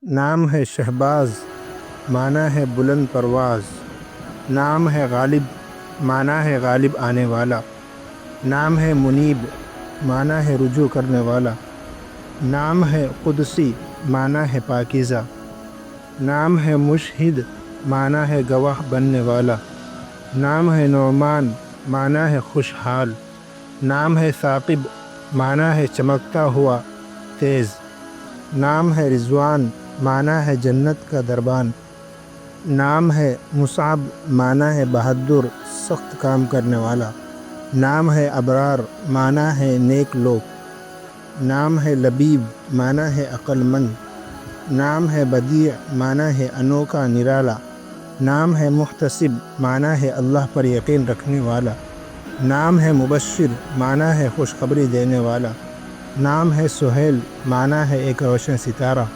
नाम है शहबाज, माना है बुलंद परवाज़। नाम है गालिब, माना है गालिब आने वाला। नाम है मुनीब, माना है रुजू करने वाला। नाम है कुदसी, माना है पाकीज़ा। नाम है मुशहिद, माना है गवाह बनने वाला। नाम है नौमान, माना है खुशहाल। नाम है साकिब, माना है चमकता हुआ तेज़। नाम है रिज़वान, माना है जन्नत का दरबान। नाम है मुसाब, माना है बहादुर सख्त काम करने वाला। नाम है अबरार, माना है नेक लोग। नाम है लबीब, माना है अक्लमंद। नाम है बदी, माना है अनोखा निराला। नाम है मुहतसिब, माना है अल्लाह पर यकीन रखने वाला। नाम है मुबश्शिर, माना है खुशखबरी देने वाला। नाम है सुहेल, माना है एक रोशन सितारा।